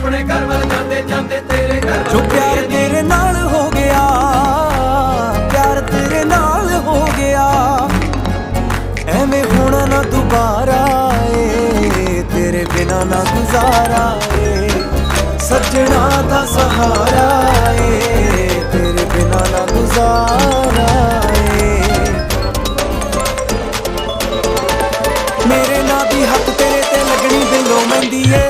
अपने घर वाल जाते जाते तेरे घर जो प्यार तेरे नाल हो गया, प्यार तेरे नाल हो गया, एवें होना ना दोबारा ए, तेरे बिना ना गुजारा ए, सजना दा सहारा ए, तेरे बिना ना गुजारा ए। मेरे ना दी हक तेरे ते लगनी दिलों मेहंदी ए,